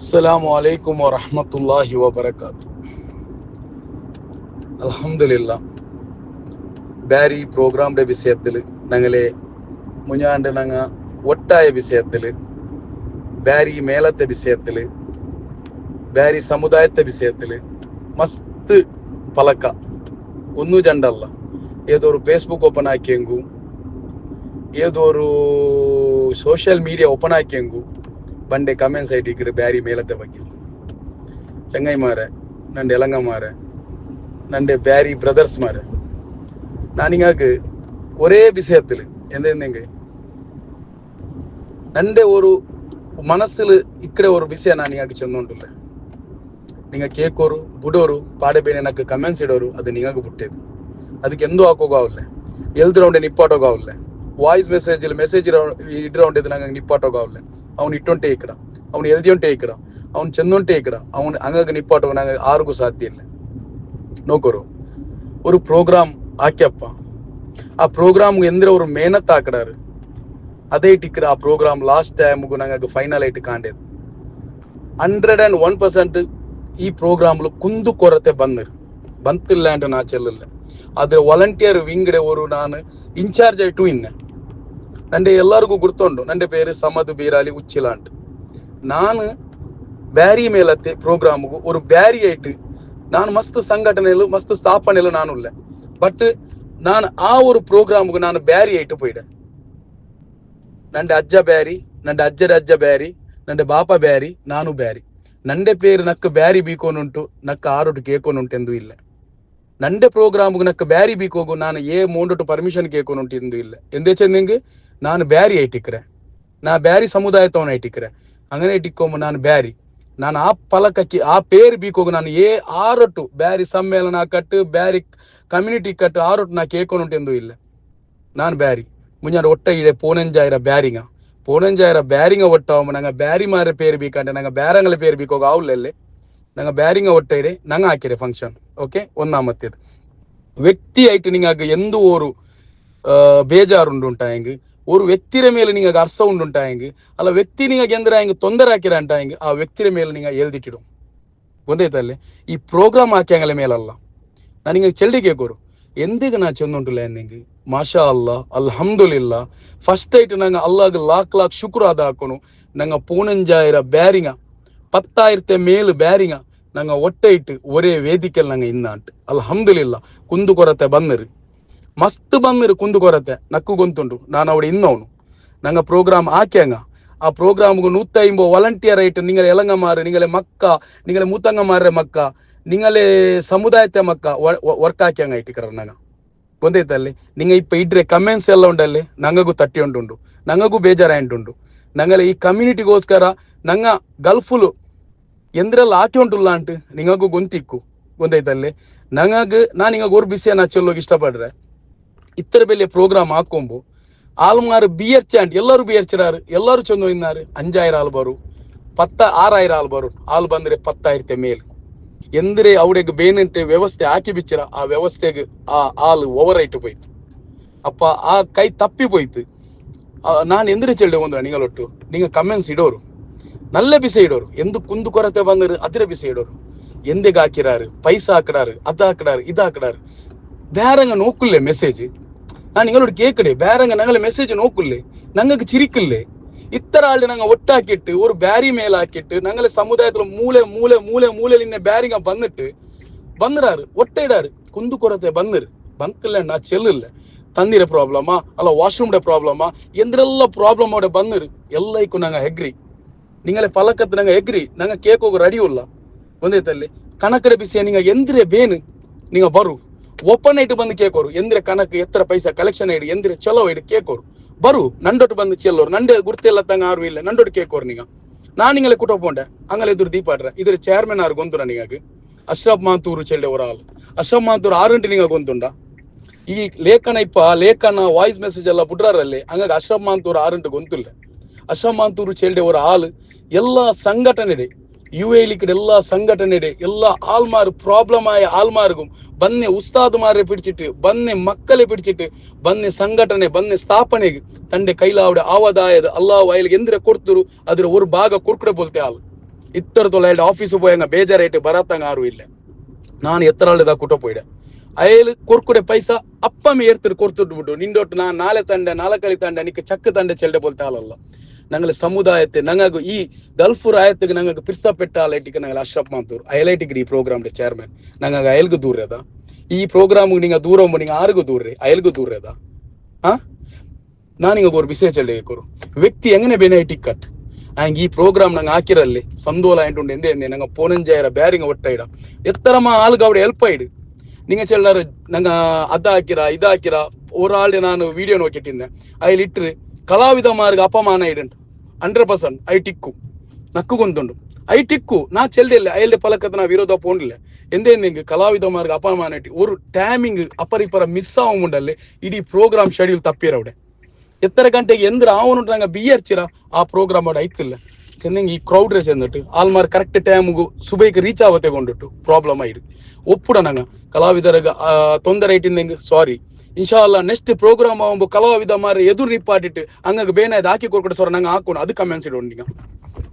അസ്സലാമു അലൈക്കും വറഹ്മത്തുള്ളാഹി വബറകാത്തു. അൽഹംദുലില്ലാ, ബാരി പ്രോഗ്രാമിന്റെ വിഷയത്തിൽ ഞങ്ങളെ മുഞ്ഞാണ്ട് ഞങ്ങ ഒട്ടായ വിഷയത്തിൽ ബാരി മേളത്തെ വിഷയത്തിൽ ബാരി ಸಮುದಾಯത്തെ ವಿಷಯത്തിൽ ಮಸ್ತ್ ಪಲಕ ಒಂದು ಜಂಡಲ್ಲ. ಏದೋರು ಫೇಸ್ಬುಕ್ ಓಪನ್ ಹಾಕಿಯಂಗು, ಏದೋರು ಸೋಷಿಯಲ್ ಮೀಡಿಯಾ ಓಪನ್ ಹಾಕಿಯಂಗು ಬಂಡೆ ಕಮೆಂಟ್ಸ್ ಐಟಿಕ್ಕಿಡು ಬ್ಯಾರಿ ಮೇಲത്തെ ಬಗ್ಗೆ. ಚಂಗೈಮಾರೆ, ನಂಡೆ ಎಲಂಗಮಾರೆ, ನಂಡೆ ಬ್ಯಾರಿ பிரதர்ஸ் மாற, நான் இங்காக்கு ஒரே விஷயத்தில் எந்தெங்க நண்டே ஒரு மனசுல இக்கಡೆ ஒரு ವಿಷಯ ನಾನು ಇಗಾಕ ಚಂದೊಂಡುಲ್ಲ. ನಿಂಗ ಕೇಕೋರು ಬಿಡೋರು ಪಾಡೆ ಬೇನೆ ನಕ್ಕ ಕಮೆಂಟ್ಸ್ ಇಡೋರು ಅದು ನಿಂಗಾಗ ಬಿಟ್ಟೇದು. ಅದಕ್ಕೆ ಎಂದೂ ಹಾಕೋಗಾವಲ್ಲ, ಎಲ್ದ್ರೌಂಡೆ ನಿಪ್ಪಾಟೋಗಾವಲ್ಲ, ವಾಯ್ಸ್ ಮೆಸೇಜ್ ಇಡ್ರೌಂಡಿದ್ದು ನಂಗೆ ನಿಪ್ಪಾಟೋಗಾವಲ್ಲ. ಅವ್ನು ಇಟ್ಟೊಂಟೆ ಇಕ್ಕಡ, ಅವ್ನು ಎಲ್ದಿಯೊಂಟೆ ಇಕ್ಕಡ, ಅವ್ನು ಚಂದೊಂಟೆ ಇಕ್ಕಡ, ಅವ್ನು ಹಂಗಾಗಿ ನಿಪ್ಪಾಟೋ ನಂಗೆ ಆರಿಗೂ ಸಾಧ್ಯ ಇಲ್ಲ. ನೋಕೋರು ஒரு ப்ரோக்ராம் ஆக்கியப்பா, ಆ ಪ್ರೋಗ್ರಾಮ್ ಎಂದ್ರೆ ಅವರು ಮೇಹನತ್ ಹಾಕಡಾರು. ಅದೇ ಇಟ್ಟಿಕ್ಕಿರ ಆ ಪ್ರೋಗ್ರಾಮ್ ಲಾಸ್ಟ್ ಟೈಮ್ಗೂ ನಂಗೆ ಫೈನಲ್ ಐಟ್ ಕಾಂಡೇದು. 101% ಈ ಪ್ರೋಗ್ರಾಮ್ಲು ಕುಂದು ಕೊರತೆ ಬಂತಿಲ್ಲ ಅಂತ ನಾ ಚೆಲ್ಲಿಲ್ಲ. ಆದ್ರೆ ವಾಲಂಟಿಯರ್ ವಿಂಗಡೆ ಅವರು ನಾನು ಇನ್ಚಾರ್ಜ್ ಆಯ್ತು. ನಂಡೆ ಎಲ್ಲರಿಗೂ ಗುರ್ತುಂಡು, ನಂಡೆ ಪೇರು ಸಮದ್ ಬೀರಾಲಿ ಉಚ್ಚಿಲ ಅಂತ. ನಾನು ಬ್ಯಾರಿ ಮೇಲತ್ತೆ ಪ್ರೋಗ್ರಾಮ್ಗೂ ஒரு ಬ್ಯಾರಿ ಆಯ್ತು. ನಾನು ಮಸ್ತ್ ಸಂಘಟನೆಯಲ್ಲೂ ಮಸ್ತ್ ಸ್ಥಾಪನೆಯಲ್ಲೂ ನಾನು ಇಲ್ಲ. ಬಟ್ ನಾನು ಆ ஒரு ಪ್ರೋಗ್ರಾಮ್ಗೂ ನಾನು ಬ್ಯಾರಿ ಆಯ್ತು ಪೋಯ್ಡೆ. ನಂಡೆ ಅಜ್ಜ ಬ್ಯಾರಿ, ನಂಡೆ ಅಜ್ಜರ ಅಜ್ಜ ಬ್ಯಾರಿ, ನಂಡೆ ಬಾಪ ಬ್ಯಾರಿ, ನಾನು ಬ್ಯಾರಿ. ನಂಡೆ ಪೇರು ನಕ್ಕ ಬ್ಯಾರಿ ಬೀಕೋನುಂಟು, ನಕ್ಕ ಆರೋಟು ಕೇಕೋನುಂಟು ಎಂದು ಇಲ್ಲ. ನಂಡೆ ಪ್ರೋಗ್ರಾಮ್ಗೂ ನಕ್ಕ ಬ್ಯಾರಿ ಬೀಕೋಗು ನಾನು ಮೂಂಡೊಟ್ಟು ಪರ್ಮಿಷನ್ ಕೇಕೋನುಂಟು ಎಂದು ಇಲ್ಲ. ಎಂದೇ ಚೆಂದಿಂಗ್ ನಾನು ಬ್ಯಾರಿ ಐಟಿಕ್ರೆ, ನಾ ಬ್ಯಾರಿ ಸಮುದಾಯತವನ ಐಟಿಕ್ರೆ, അങ്ങനെ ಇಟ್ಟಿಕ್ಕೊಮ್ಮ ನಾನು ಬ್ಯಾರಿ. ನಾನು ಆ ಫಲಕಕ್ಕೆ ಆ ಪೇರು ಬೀಕೋಗು ನಾನು ಆರೊಟ್ಟು ಬ್ಯಾರಿ ಸಮ್ಮೇಳನ ಕಟ್ಟು ಬ್ಯಾರಿ ಕಮ್ಯುನಿಟಿ ಕಟ್ಟು ಆರೊಟ್ಟು ನಾ ಕೇಕೋನುಂಟು ಎಂದು ಇಲ್ಲ. ನಾನು ಬ್ಯಾರಿ ಮುಂಜಾನೆ ಒಟ್ಟ ಇಡೆ ಪೋನೆಂಜಾಯಿರ ಬ್ಯಾರಿಂಗ ಒಟ್ಟವಮ್ಮ ನಂಗೆ ಬ್ಯಾರಿ ಮಾರ ಪೇರು ಬೀಕಂಡೆ ನಂಗೆ ಬ್ಯಾರಂಗಲ ಪೇರು ಬೀಕೋಗ ಅವಲ್ಲೇ ನಂಗೆ ಬ್ಯಾರಿಂಗ ಒಟ್ಟ ಇಡೆ ನಂಗೆ ಹಾಕಿರೆ ಫಂಕ್ಷನ್. ಓಕೆ, ഒന്നാമത്തേത് വ്യക്തി ആയിട്ട് നിങ്ങൾക്ക് എന്ത് ഒരു ಬೇಜಾರುಂಟುಂಟಾയെങ്കിൽ, ഒരു വ്യക്തിയുടെ ಮೇಲೆ നിങ്ങൾക്ക് ಅರ್ಥ ಉಂಟುಂಟಾയെങ്കിൽ, ಅಲ್ಲ ವ್ಯಕ್ತಿ നിങ്ങൾക്ക് ಎಂದ್ರೆ ತೊಂದರೆ ಹಾಕಿರಂಟಾയെങ്കിൽ ಆ ವ್ಯಕ್ತಿಯ ಮೇಲೆ നിങ്ങൾ ಎಳ್ದಿಟ್ಟಿடும். ಗೊತ್ತಾಯ್ತಲ್ಲೇ? ಈ ಪ್ರೋಗ್ರಾಮ್ ಹಾಕ್ಯಾಂಗಲ ಮೇಲಲ್ಲ. ನಾನು ನಿಮಗೆ ಚೆಲ್ಡಿ ಕೇಕೋರು ಎಂದಿಗೆ ನಾ ಚೆಂದುಂಟುಲ್ಲ ಎನ್ನೆಂಗೆ ಮಾಷಾ ಅಲ್ಲಾ ಅಲ್ಹಮ್ದುಲಿಲ್ಲಾ. ಫಸ್ಟ್ ಆಯ್ತು ನಂಗೆ ಅಲ್ಲಾಗ ಲಾಕ್ ಶುಕ್ರ ಅದ ಹಾಕೋನು. ನಂಗೆ 15,000 ಬ್ಯಾರಿಂಗ 10,000 ಮೇಲು ಬ್ಯಾರಿಂಗ ನಂಗೆ ಒಟ್ಟೆ ಇಟ್ಟು ಒರೇ ವೇದಿಕೆಯಲ್ಲಿ ನಂಗೆ ಇನ್ನಾಂಟು ಅಲ್ಹಮ್ದುಲಿಲ್ಲಾ. ಕುಂದು ಕೊರತೆ ಬಂದರು, ಮಸ್ತ್ ಬಂದರು ಕುಂದು ಕೊರತೆ ನಕ್ಕು ಗೊಂತುಂಡು. ನಾನು ಅವಡೆ ಇನ್ನವನು ನಂಗೆ ಪ್ರೋಗ್ರಾಮ್ ಹಾಕ್ಯಾಂಗ ಆ ಪ್ರೋಗ್ರಾಮ್ಗೂ 150 ವಾಲಂಟಿಯರ್ ಆಯ್ತು. ನಿಂಗಲೆ ಎಲಂಗ ಮಾರು, ನಿಂಗಲೆ ಮಕ್ಕ, ನಿಂಗಲೆ ಮೂತಂಗ ಮಾರ್ರೆ ಮಕ್ಕ, ನಿಂಗಲೆ ಸಮುದಾಯತೆ ಮಕ್ಕ ವರ್ಕ್ ಹಾಕ್ಯಾಂಗ ಐಟಿಕರ ನಂಗೆ. ಗೊತ್ತೈತಲ್ಲಿ ನಿಂಗೆ ಇಪ್ಪ ಇಡ್ರೆ ಕಮೆಂಟ್ಸ್ ಎಲ್ಲ ಉಂಡಲ್ಲಿ ನಂಗಗೂ ತಟ್ಟಿ ಉಂಟುಂಡು, ನಂಗಗೂ ಬೇಜಾರಾಯಿಂಟುಂಡು. ನಂಗಲೆ ಈ ಕಮ್ಯುನಿಟಿಗೋಸ್ಕರ ನಂಗ ಗಲ್ಫುಲು ಎಂದ್ರೆಲ್ಲ ಹಾಕಿ ಉಂಟುಲ್ಲ ಅಂಟು ನಿಂಗಗೂ ಗೊಂತಿಕ್ಕು. ಗೊತ್ತೈತಲ್ಲಿ ನಂಗು ನಾನು ಹಿಂಗ ஒரு ಬಿಸಿಯ ನಾ ಚೆಲ್ಲೋಗಿ ಇಷ್ಟಪಡ್ರೆ ಇತ್ತರ ಬೆಲೆ ಪ್ರೋಗ್ರಾಮ್ ಹಾಕೊಂಬು ಆಲ್ಮಾರು ಬಿಯರ್ಚಾಂಟ್ ಎಲ್ಲರೂ ಬಿಯರ್ಚಿರಾರು, ಎಲ್ಲರೂ ಚಂದ ಇನ್ನಾರು. 5,000 ಆಲ್ ಬರು, 6,000 ಆಲ್ ಬರು, ಆಲ್ ಬಂದ್ರೆ 10,000 ಮೇಲ್ ಎಂದ್ರೆ ಅವಡೆಗೆ ಬೇನಂತೆ ವ್ಯವಸ್ಥೆ ಹಾಕಿ ಬಿಚ್ಚಿರ. ಆ ವ್ಯವಸ್ಥೆಗೆ ಆ ಆಲ್ ಓವರ್ ಆಯ್ತು போய்ತು. ಅಪ್ಪ ಆ ಕೈ ತಪ್ಪಿ போய்ತು. ನಾನು ಎಂದ್ರೆ ಚೆಲ್ಡೆ ಒಂದ್ರ ನಿಂಗಳೊಟ್ಟು ನಿಂಗ ಕಮೆಂಟ್ಸ್ ಇಡೋರು நல்ல ಬಿಸಿ ಇಡೋರು, ಎಂದು ಕುಂದು ಕೊರತೆ ಬಂದರು ಅದ್ರ ಬಿಸಿ ಇಡೋರು. ಎಂದೆಗೆ ಹಾಕಿರಾರು, ಪೈಸಾ ಹಾಕಿಡಾರು, ಅದು ಹಾಕಿಡಾರು, ಇದು ಹಾಕಿಡಾರು. ಬೇರಂಗ ನೋಕ್ಕುಲ್ಲೆ ಮೆಸೇಜ್. ನಾನು ನಿங்களோட கேட்கடே ಬೇರಂಗ ನಂಗಲೆ ಮೆಸೇಜ್ ನೋಕ್ಕುಲ್ಲೆ, ನಂಗಕ್ಕೆ ಚಿರಿಕುಲ್ಲೆ. ಇತ್ತರ ಆಳ್ಡೆ ನಂಗೆ ಒಟ್ಟಾಕಿಟ್ಟು ஒரு ಬ್ಯಾರಿ ಮೇಲೆ ಹಾಕಿಟ್ಟು ನಂಗಲೆ ಸಮುದಾಯದ ಮೂಲೆಲಿಂದ ಬ್ಯಾರಿಂಗ ಬಂದಿರಾರು ಒಟ್ಟೆ ಇಡಾರು. ಕುಂದು ಕೊರತೆ ಬಂತಿಲ್ಲ ನಾ ಚೆಲ್ಲಿಲ್ಲ. ತಂದಿರ ಪ್ರಾಬ್ಲಮಾ ಅಲ್ಲ ವಾಶ್ರೂಮ್ಡೆ ಪ್ರಾಬ್ಲಮಾ ಎಂದ್ರೆಲ್ಲ ಪ್ರಾಬ್ಲಮ್ ಅವಡೆ ಬಂದಿರು ಎಲ್ಲೈಕು ನಂಗೆ ಹೆಗ್ರಿ. ನಿಂಗಲೆ ಫಲಕತ್ ನಂಗೆ ಹೆಗ್ರಿ, ನಂಗೆ ಕೇಕ್ ಹೋಗೋ ರೆಡಿ ಇಲ್ಲ. ಒಂದೈತಲ್ಲಿ ಕನಕಡೆ ಬಿಸಿಯ ನಿಂಗ ಎಂದ್ರೆ ಬೇನು ನಿಂಗ ಬರು ಓಪನ್ ಐಟ್ ಬಂದು ಕೇಕೋರು. ಎಂದ್ರೆ ಕನಕ ಎತ್ತರ ಪೈಸಾ ಕಲೆಕ್ಷನ್ ಇಡು, ಎಂದ್ರೆ ಚಲೋ ಇಡು ಕೇಕೋರು ಬರು. ನಂಡೊಟ್ಟು ಬಂದು ಚೆಲ್ಲೋರು, ನಂಡೆ ಗುರ್ತೆಲ್ಲ ತಂಗ ಆರು ಇಲ್ಲ ನಂಡೊಟ್ಟು ಕೇಕೋರು. ನಿಂಗ ನಾನು ನಿಂಗಲೆ ಕುಟೋಪೋಂಡೆ ಅಂಗಲೆ ಎದುರು ದೀಪಾಡ್ರೆ ಇದ್ರ ಚೇರ್ಮನ್ ಆರು ಗೊಂತು ನಿಂಗಾಗಿ ಅಶ್ರಫ್ ಮಾತೂರು ಚೆಲ್ಡೆ ಅವರ ಆಲ್ ಅಶ್ರಫ್ ಮಾತೂರು 6 ಗಂಟೆ ನಿಂಗ ಗೊಂತುಂಡ. ಈ ಲೇಖನ ವಾಯ್ಸ್ ಮೆಸೇಜ್ ಎಲ್ಲ ಬಿಡ್ರಾರಲ್ಲಿ ಹಂಗಾಗಿ ಅಶ್ರಫ್ ಮಾತೂರು 6 ಗಂಟೆ ಗೊಂತಿಲ್ಲ. ಅಶ್ರಫ್ ಮಾತೂರು ಚೆಲ್ಡೆ ಅವರ ಆಲ್ ಎಲ್ಲ ಸಂಘಟನೆ UAE ಕಡೆ ಎಲ್ಲ ಸಂಘಟನೆ ಎಲ್ಲ ಆಲ್ಮಾರು ಪ್ರಾಬ್ಲಮ್ ಆಯ ಆಲ್ಮಾರ್ಗು ಬನ್ನೆ ಉಸ್ತಾದ್ ಮಾರೆ ಪಿಡಿಚಿಟ್ಟು ಬನ್ನೆ ಮಕ್ಕಳೇ ಪಿಡಿಚಿಟ್ಟು ಬನ್ನೆ ಸಂಘಟನೆ ಬನ್ನೆ ಸ್ಥಾಪನೆಗೆ ತಂಡೆ ಕೈಲಾವಡೆ ಆವದಾಯದ ಅಲ್ಲಾ ವಯಲ್ಗೆ ಎಂದ್ರೆ ಕೊಡ್ತರು ಅದ್ರ ಒಂದು ಭಾಗ ಕೊಡ್ಕಡೆ ಬೋಲ್ತೆ ಆಲ್ ಇತ್ತರದೊಳ ಆಫೀಸ್ ಹೋಯಂಗ ಬೇಜಾರಾಯ್ತು ಬರತ್ತಂಗ ಯಾರು ಇಲ್ಲ. ನಾನು ಎತ್ತರಾಳದ ಕುಟ ಪೋಯ್ಡೆ ಅಯಲು ಕೊರ್ಕುಡೆ ಪೈಸಾ ಅಪ್ಪಮ್ಮಿ ಏರ್ತಿರು ಕೊರ್ತುಟ್ಟು ಬಿಟ್ಟು ನಿಂದೊಟ್ಟು ನಾನು ನಾಳೆ ತಂಡ ನಾಲ್ಕಳಿ ತಂಡ ನಿಕ್ಕೆ ಚಕ್ಕ ತಂಡ ಚೆಲ್ಡೆ ಬೋಲ್ತಾ ಅಲ್ಲ ನಂಗಲ ಸಮುದಾಯತೆ ನಂಗಾಗು ಈ ಗಲ್ಫ್ ರಾಯತ್ಗೆ ನಂಗಾಗ ಪಿರ್ಸಾ ಪೆಟ್ಟ ಅಲೈಟಿಗೆ ನಂಗಲ ಅಶ್ರಫ್ ಮಾತೂರ್ ಐಲೈಟಿಗೆ ಈ ಪ್ರೋಗ್ರಾಮ್ ಚೇರ್ಮನ್ ನಂಗಾಗ ಅಯಲ್ಗೂ ದೂರ ಅದ ಈ ಪ್ರೋಗ್ರಾಮ್ ನಿಂಗ ದೂರ ನಿಂಗೆ ಆರಿಗೂ ದೂರ್ರಿ ಅಯಲ್ಗೂ ದೂರ ಅದ ನಾನಿಂಗ ஒரு ವಿಷಯ ಚೆಲ್ಲೆಗೆ ಕೊರು ವ್ಯಕ್ತಿ ಎಂಗನೆ ಬೇನೆ ಟಿಕ್ಕಟ್ ನಂಗೆ ಈ ಪ್ರೋಗ್ರಾಮ್ ನಂಗೆ ಹಾಕಿರಲ್ಲಿ ಸಂದೋಲ ಎಂಟುಂಡು ಎಂದೇ ಎಂದೇ ನಂಗೆ ಪೋನಂಜಾಯರ ಬ್ಯಾರಿಂಗ ಒಟ್ಟ ಇಡ ಎತ್ತರಮ ಆಲ್ಗ ಅವಡೆ ಹೆಲ್ಪ್ ಆಯ್ಡು ನಿಂಗೆ ಚೆಲ್ಲಾರು ನಂಗೆ ಅದ ಹಾಕಿರ ಇದ ಹಾಕಿರ ಓರಾಳ್ಡೆ ನಾನು ವಿಡಿಯೋ ನೋಕಿಟ್ಟಿದ್ದೆ ಅಲ್ಲಿ ಇಟ್ಟರೆ ಕಲಾವಿದ ಮಾರ್ಗ ಅಪಮಾನ ಇಡಂಟು 100% ಐ ಟಿಕ್ಕು ನಕ್ಕು ಗೊಂದುಂಡು ಐ ಟಿಕ್ಕು ನಾ ಚೆಲ್ದಿಲ್ಲ ಅಯ್ಯಲ್ಡೆ ಫಲಕದ ನಾ ವಿರೋಧ ಪೋಂಡಿಲ್ಲ ಎಂದೇ ಎಂದಿಂಗೆ ಕಲಾವಿದ ಮಾರ್ಗ ಅಪಮಾನ ಇಟ್ಟು ஒரு ಟೈಮಿಂಗ್ ಅಪರಿಪರ ಮಿಸ್ ಆಗುಂಡಲ್ಲಿ ಇಡೀ ಪ್ರೋಗ್ರಾಮ್ ಶೆಡ್ಯೂಲ್ ತಪ್ಪಿರವಡೆ ಎತ್ತರ ಗಂಟೆಗೆ ಎಂದ್ರ ಅವನು ನಂಗೆ ಬಿಯರ್ಚಿರ ಆ ಪ್ರೋಗ್ರಾಮ್ അവിടെ ಐತಿಲ್ಲ ಚೆನ್ನಂಗೆ ಈ ಕ್ರೌಡ್ ರೇಸ್ ಎಂದಿಟ್ಟು ಆಲ್ಮಾರ್ ಕರೆಕ್ಟ್ ಟೈಮ್ಗು ಸುಬೈಗೆ ರೀಚ್ ಆವತ್ತೆ ಗೊಂಡಿಟ್ಟು ಪ್ರಾಬ್ಲಮ್ ಆಯ್ತು ಒಪ್ಪುಡ ನಂಗೆ ಕಲಾವಿದರಿಗೆ ತೊಂದರೆ ಇಟ್ಟಿಂದಂಗೆ ಸಾರಿ ಇನ್ಶಾ ಅಲ್ಲ ನೆಕ್ಸ್ಟ್ ಪ್ರೋಗ್ರಾಮ್ ಆಗುಂಬ ಕಲಾವಿದ ಮಾರಿ ಎದುರು ನಿಪ್ಪಾಟಿಟ್ಟು ಹಂಗಾಗಿ ಬೇನಾಯ್ದು ಹಾಕಿ ಕೊಡ್ಕೊಡು ಸೊರ ನಂಗೆ ಹಾಕೊಂಡು ಅದು ಕಮೆನ್ಸ್ ಇಡೋಣ ಈಗ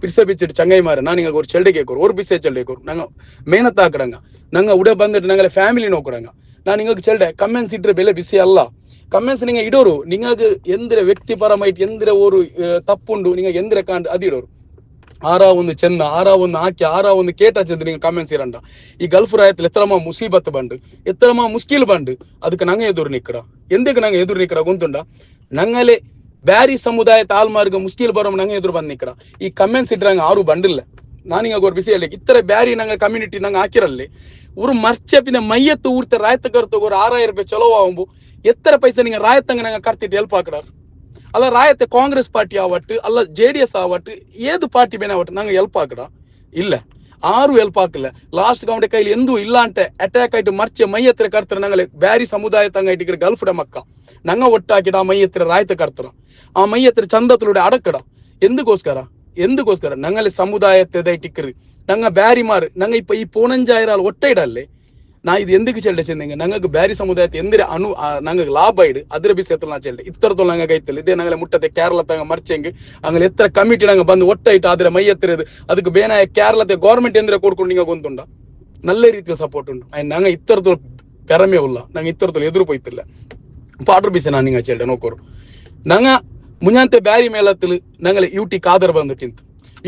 ಪಿರ್ಸ ಬಿಚ್ಚಿಟ್ಟು ಚಂಗೈ ಮಾರ ನಾನೀಗ ஒரு ಚೆಲ್ಡೆಗೆ ಕೊರು ஒரு ಬಿಸೆ ಚೆಲ್ಡೆಗೆ ಕೊರು ನಂಗೆ ಮೇಹನತ್ ಹಾಕಡಂಗ ನಂಗೆ ಉಡೆ ಬಂದಿಟ್ಟು ನಂಗೆ ಫ್ಯಾಮಿಲಿ ನೋಕೊಡಂಗ ನಾನು ಹಿಂಗಾಗಿ ಚೆಲ್ಡೆ ಕಮೆನ್ಸ್ ಇಟ್ರೆ ಬೆಲೆ ಬಿಸಿ ಅಲ್ಲ ಕಮೆನ್ಸ್ ನಿಂಗೆ ಇಡೋರು ನಿಂಗೆ ಎಂದ್ರೆ ವ್ಯಕ್ತಿಪರಮೈಟ್ ಎಂದ್ರೆ ಓರು ತಪ್ಪುಂಡು ನಿಂಗೆ ಎಂದ್ರೆ ಕಾಂಡ್ ಅದು ಇಡೋರು ಆರ ಒಂದು ಚೆನ್ನ ಆರ ಒಂದು ಹಾಕಿ ಆರ ಒಂದು ಕೇಟ ಚೆಂದ ನಿಂಗೆ ಕಮೆನ್ಸ್ ಇರಂಡ ಈ ಗಲ್ಫ್ ರಾಯತ್ಲು ಎತ್ತರಮ ಮುಸೀಬತ್ ಬಂಡು ಎತ್ತರಮ ಮುಸ್ಕಿಲ್ ಬಂಡು ಅದಕ್ಕೆ ನಂಗೆ ಎದುರು ನಿಕ್ಕಡ ಎಂದಕ್ಕೆ ನಂಗೆ ಎದುರು ನಿಕ್ಕಡ ಗೊಂತುಂಡ ನಂಗಲೆ ಬ್ಯಾರಿ ಸಮುದಾಯ ತಾಲ್ಮಾರ್ಗ ಮುಸ್ಕಿಲ್ ಬರೋ ನಂಗೆ ಎದುರು ಬಂದ್ ನಿಕ್ಕಡ ಈ ಕಮೆನ್ಸ್ ಇಟ್ರಂಗೆ ಆರು ಬಂಡಿಲ್ಲ ನಾನೀಗ ಅವ್ರ ಬಿಸಿ ಹೇಳಿ ಇತರ ಬ್ಯಾರಿ ನಂಗೆ ಕಮ್ಯುನಿಟಿ ನಂಗೆ ಹಾಕಿರಲ್ಲಿ ಊರು ಮರ್ಚಪಿನ ಮೈಯತ್ತು ಊರ್ತ ರಾಯತ ಕರ್ತಗೋರು 6000 ರೂಪಾಯಿ ಚಲೋ ಆವಂಬು ಎತ್ತರ ಪೈಸೆ ನಿಂಗೆ ರಾಯತಂಗ ನಂಗೆ ಕರ್ತಿಟ್ಟು ಹೆಲ್ಪ್ ಹಾಕಡಾರ ಅಲ್ಲ ರಾಯತೆ ಕಾಂಗ್ರೆಸ್ ಪಾರ್ಟಿ ಆವಟ್ಟು ಅಲ್ಲ JDS ಆವಟ್ಟು ಏದು ಪಾರ್ಟಿ ಬೇನೆ ಆವಟ್ಟು ನಂಗೆ ಹೆಲ್ಪ್ ಹಾಕಡ ಇಲ್ಲ ಆರು ಹೆಲ್ಪ್ ಹಾಕಲ್ಲ ಲಾಸ್ಟ್ ಗೌಂಡೆ ಕೈಲಿ ಎಂದೂ ಇಲ್ಲ ಅಂತೆ ಅಟ್ಯಾಕ್ ಆಯ್ತು ಮರ್ಚೆ ಮೈ ಹತ್ರ ಕರ್ತಾರ ನಂಗಲೆ ಬ್ಯಾರಿ ಸಮುದಾಯ ತಂಗ ಇಟ್ಟಿಗೆ ಗಲ್ಫ್ ಡ ಮಕ್ಕ ನಂಗ ಒಟ್ಟಾಕಿಡ ಆ ಮೈ ಹತ್ರ ರಾಯತ ಕರ್ತಾರ ಆ ಮೈ ಹತ್ರ ಚಂದತ್ಲುಡೆ ಅಡಕಡ ಎಂದಕ್ಕೋಸ್ಕರ ನಂಗಲೆ ಸಮುದಾಯದ ಇಟ್ಟಿಕ್ರಿ ನಂಗ ಬ್ಯಾರಿ ಮಾರು ನಂಗೆ ಇಪ್ಪ ಈ ಪೋನಂಜಾಯಿರಾಲ್ ಒಟ್ಟ ಇಡಲ್ಲೇ ನಾ ಇದು ಎಂದಕ್ಕೆ ಚೆಲ್ಡೆ ಚೆಂದಂಗೆ ನಂಗೆ ಬ್ಯಾರಿ ಸಮುದಾಯತೆ ಎಂದ್ರೆ ನಂಗೆ ಲಾಭ ಇಡು ಅದ್ರ ಬಿಸಿ ಎತ್ತಲ ನಾ ಚೆಲ್ಡೆ ಇತ್ತರದೊಳ ನಂಗೆ ಐತಲ್ಲ ಇದೇ ನಂಗೆ ಮುಟ್ಟತೆ ಕೇರಳ ತಂಗ ಮರ್ಚಂಗೆ ಹಂಗೆ ಎತ್ತರ ಕಮಿಟಿ ನಂಗೆ ಬಂದು ಒಟ್ಟ ಇಟ್ಟು ಆದ್ರೆ ಮೈ ಎತ್ತರದು ಅದಕ್ಕೆ ಬೇನಾಯ ಕೇರಳತೆ ಗೌರ್ಮೆಂಟ್ ಎಂದ್ರೆ ಕೊಡ್ಕೊಂಡು ನಿಂಗೆ ಗೊಂತುಂಡ ನಲ್ಲ ರೀತಿಯ ಸಪೋರ್ಟ್ ಉಂಟು ನಂಗೆ ಇತ್ತರದೊಳ ಪೆರಮೆ ಉಲ್ಲ ನಂಗೆ ಇತ್ತರದೊಳ ಎದುರು ಪೋಯ್ತಿಲ್ಲ ಪಾಡ್ರು ಬಿಸಿ ನಾನು ನಿಂಗೆ ಚೆಲ್ಡೆ ನೋಕೋರು ನಂಗೆ ಮುಂಜಾಂತೆ ಬ್ಯಾರಿ ಮೇಲತ್ತಲು ನಂಗಲೆ ಯುಟಿ ಕಾದರ್ ಬಂದುಟ್ಟಿಂತು